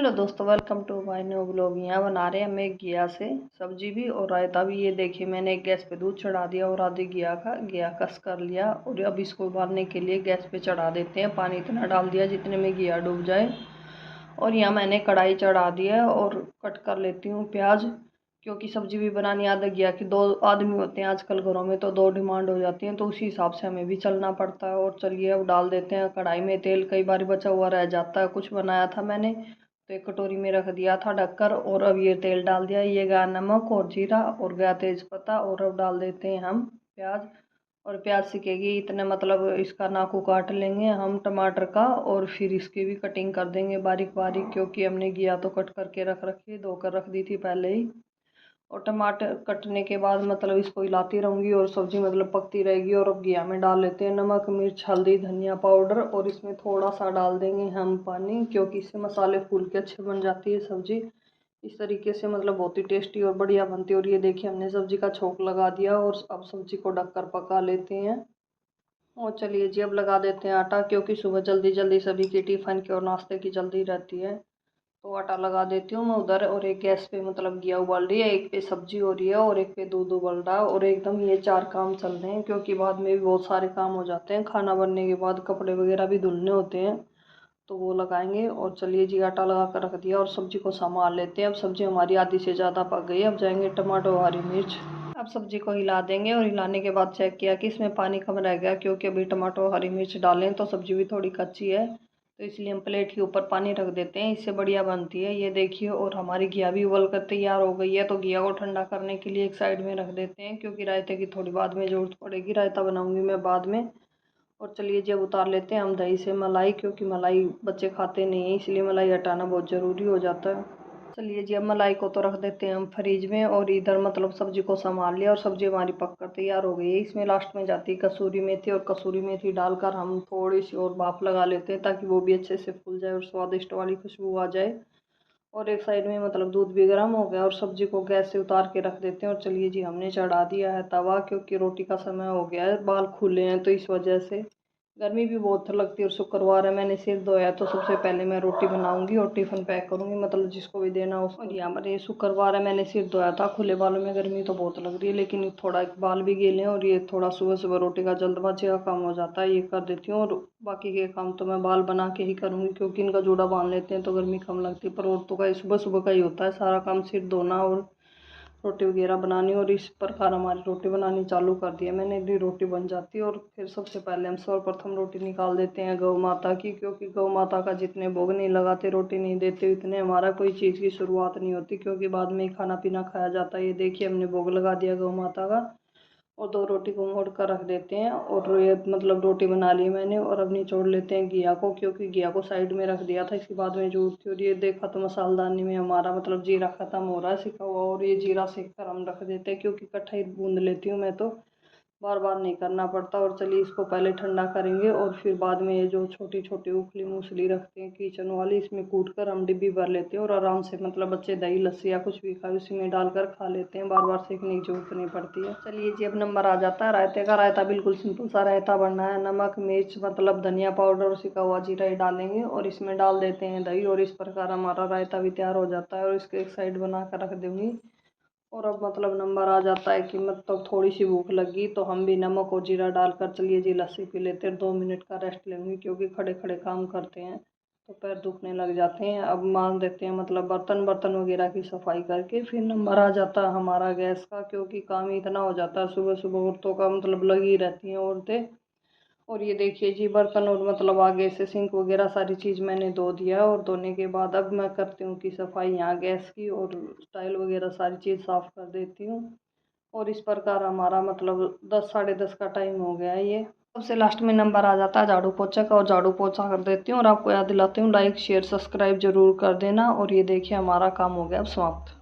Hello दोस्तों, welcome to my new blog. यहाँ बना रहे हैं हम एक घिया से सब्जी भी और रायता भी। ये देखिए, मैंने एक गैस पे दूध चढ़ा दिया और आधी घिया कस कर लिया। और अब इसको उबालने के लिए गैस पे चढ़ा देते हैं। पानी इतना डाल दिया जितने में घिया डूब जाए। और यहाँ मैंने कढ़ाई चढ़ा दिया है और कट कर लेती हूँ प्याज, क्योंकि सब्जी भी बनानी आधा घिया की 2 आदमी होते हैं आजकल घरों में, तो 2 डिमांड हो जाती हैं, तो उसी हिसाब से हमें भी चलना पड़ता है। और चलिए अब डाल देते हैं कढ़ाई में तेल। कई बार बचा हुआ रह जाता है, कुछ बनाया था मैंने तो एक कटोरी में रख दिया था ढककर। और अब ये तेल डाल दिया। ये गया नमक और जीरा और गया तेज पत्ता। और अब डाल देते हैं हम प्याज। और प्याज सिकेगी इतने मतलब इसका नाकू काट लेंगे हम टमाटर का, और फिर इसकी भी कटिंग कर देंगे बारीक बारीक, क्योंकि हमने घिया तो कट करके रख रखी, धोकर रख दी थी पहले ही। और टमाटर कटने के बाद मतलब इसको हिलाती रहूँगी और सब्जी मतलब पकती रहेगी। और अब घिया में डाल लेते हैं नमक, मिर्च, हल्दी, धनिया पाउडर, और इसमें थोड़ा सा डाल देंगे हम पानी, क्योंकि इससे मसाले फूल के अच्छे बन जाती है सब्जी। इस तरीके से मतलब बहुत ही टेस्टी और बढ़िया बनती है। और ये देखिए, हमने सब्जी का छोंक लगा दिया और अब सब्जी को ढककर पका लेते हैं। और चलिए जी, अब लगा देते हैं आटा, क्योंकि सुबह जल्दी जल्दी सभी की टिफ़िन की और नाश्ते की जल्दी रहती है। तो आटा लगा देती हूँ मैं उधर। और एक गैस पे मतलब घिया उबाल रही है, एक पे सब्जी हो रही है और एक पे दूध उबल रहा है। और एकदम ये 4 काम चल रहे हैं, क्योंकि बाद में भी बहुत सारे काम हो जाते हैं। खाना बनने के बाद कपड़े वगैरह भी धुलने होते हैं, तो वो लगाएंगे। और चलिए जी, आटा लगा कर रख दिया और सब्जी को संभाल लेते हैं। अब सब्जी हमारी आधी से ज़्यादा पक गई है। अब जाएंगे टमाटर, हरी मिर्च। अब सब्जी को हिला देंगे और हिलाने के बाद चेक किया कि इसमें पानी कम रह गया, क्योंकि अभी टमाटर और हरी मिर्च डालें तो सब्जी भी थोड़ी कच्ची है। तो इसलिए हम प्लेट के ऊपर पानी रख देते हैं, इससे बढ़िया बनती है। ये देखिए, और हमारी घिया भी उबल कर तैयार हो गई है। तो घिया को ठंडा करने के लिए एक साइड में रख देते हैं, क्योंकि रायते की थोड़ी बाद में ज़रूरत पड़ेगी। रायता बनाऊंगी मैं बाद में। और चलिए जब उतार लेते हैं हम दही से मलाई, क्योंकि मलाई बच्चे खाते नहीं हैं, इसलिए मलाई हटाना बहुत ज़रूरी हो जाता है। चलिए जी, अब मलाई को तो रख देते हैं हम फ्रिज में। और इधर मतलब सब्जी को संभाल लिया और सब्जी हमारी पक कर तैयार हो गई है। इसमें लास्ट में जाती है कसूरी मेथी, और कसूरी मेथी डालकर हम थोड़ी सी और भाप लगा लेते हैं, ताकि वो भी अच्छे से फूल जाए और स्वादिष्ट वाली खुशबू आ जाए। और एक साइड में मतलब दूध भी गर्म हो गया और सब्जी को गैस से उतार के रख देते हैं। और चलिए जी, हमने चढ़ा दिया है तवा, क्योंकि रोटी का समय हो गया है, बाल खुले हैं तो इस वजह से। गर्मी भी बहुत लगती है और शुक्रवार है, मैंने सिर धोया, तो सबसे पहले मैं रोटी बनाऊंगी और टिफ़िन पैक करूंगी, मतलब जिसको भी देना हो उसको। और यहाँ पर ये शुक्रवार है, मैंने सिर धोया था। खुले बालों में गर्मी तो बहुत लग रही है, लेकिन थोड़ा बाल भी गीले हैं। और ये थोड़ा सुबह सुबह रोटी का जल्दबाजी का काम हो जाता है, ये कर देती हूँ। और बाकी के काम तो मैं बाल बना के ही करूँगी, क्योंकि इनका जूड़ा बांध लेते हैं तो गर्मी कम लगती है। पर औरतों का सुबह सुबह का ही होता है सारा काम, सिर धोना और रोटी वगैरह बनानी। और इस प्रकार हमारी रोटी बनानी चालू कर दी है मैंने, इतनी रोटी बन जाती है। और फिर सबसे पहले हम सर्वप्रथम रोटी निकाल देते हैं गौ माता की, क्योंकि गौ माता का जितने भोग नहीं लगाते, रोटी नहीं देते, इतने हमारा कोई चीज़ की शुरुआत नहीं होती, क्योंकि बाद में ही खाना पीना खाया जाता है। ये देखिए, हमने भोग लगा दिया गौ माता का। और 2 रोटी को मोड़ कर रख देते हैं। और ये मतलब रोटी बना ली मैंने। और अब निचोड़ लेते हैं घिया को, क्योंकि घिया को साइड में रख दिया था, इसके बाद में जरूरत थी। और ये देखा तो मसालदानी में हमारा मतलब जीरा ख़त्म हो रहा है सिका हुआ, और ये जीरा सेक कर हम रख देते हैं, क्योंकि इकट्ठा ही बूंद लेती हूँ मैं, तो बार बार नहीं करना पड़ता। और चलिए इसको पहले ठंडा करेंगे और फिर बाद में ये जो छोटी छोटी उखली मूसली रखते हैं किचन वाली, इसमें कूट कर हम डिब्बी भर लेते हैं। और आराम से मतलब बच्चे दही लस्सी या कुछ भी खाए उसी में डालकर खा लेते हैं, बार बार सेकने की जरूरत नहीं पड़ती है। चलिए जी, अब नंबर आ जाता है रायते का। रायता बिल्कुल सिंपल सा रायता बनना है। नमक, मिर्च, मतलब धनिया पाउडर और सिका हुआ जीरा ही डालेंगे, और इसमें डाल देते हैं दही। और इस प्रकार हमारा रायता भी तैयार हो जाता है। और इसके एक साइड बना कर रख दूँगी। और अब मतलब नंबर आ जाता है कि मतलब थोड़ी सी भूख लगी, तो हम भी नमक और जीरा डालकर चलिए जी लस्सी पी लेते हैं। 2 मिनट का रेस्ट लेंगे, क्योंकि खड़े खड़े काम करते हैं तो पैर दुखने लग जाते हैं। अब मान देते हैं मतलब बर्तन वगैरह की सफाई करके, फिर नंबर आ जाता है हमारा गैस का, क्योंकि काम ही इतना हो जाता है सुबह सुबह। औरतों का मतलब लगी रहती हैं औरतें। और ये देखिए जी, बर्तन और मतलब आगे से सिंक वगैरह सारी चीज़ मैंने धो दिया है। और धोने के बाद अब मैं करती हूँ कि सफाई यहाँ गैस की, और टाइल वगैरह सारी चीज़ साफ़ कर देती हूँ। और इस प्रकार हमारा मतलब 10 साढ़े 10 का टाइम हो गया है। ये सबसे लास्ट में नंबर आ जाता है झाड़ू पोछा का, और झाड़ू पोछा कर देती हूँ। और आपको याद दिलाती हूँ, लाइक शेयर सब्सक्राइब जरूर कर देना। और ये देखिए, हमारा काम हो गया अब समाप्त।